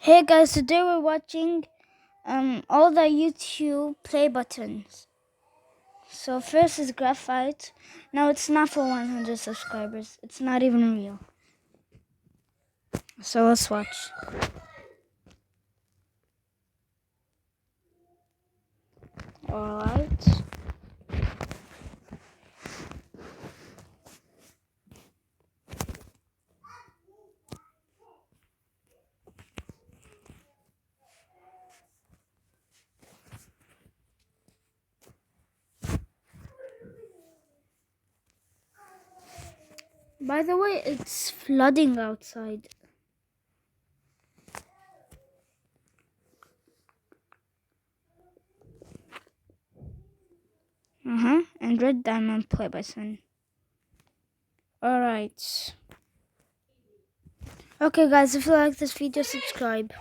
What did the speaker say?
Hey guys, today we're watching all the YouTube play buttons. So first is Graphite. Now it's not for 100 subscribers. It's not even real. So let's watch. Alright. By the way, it's flooding outside. And Red Diamond play button. Alright. Okay guys, if you like this video, subscribe.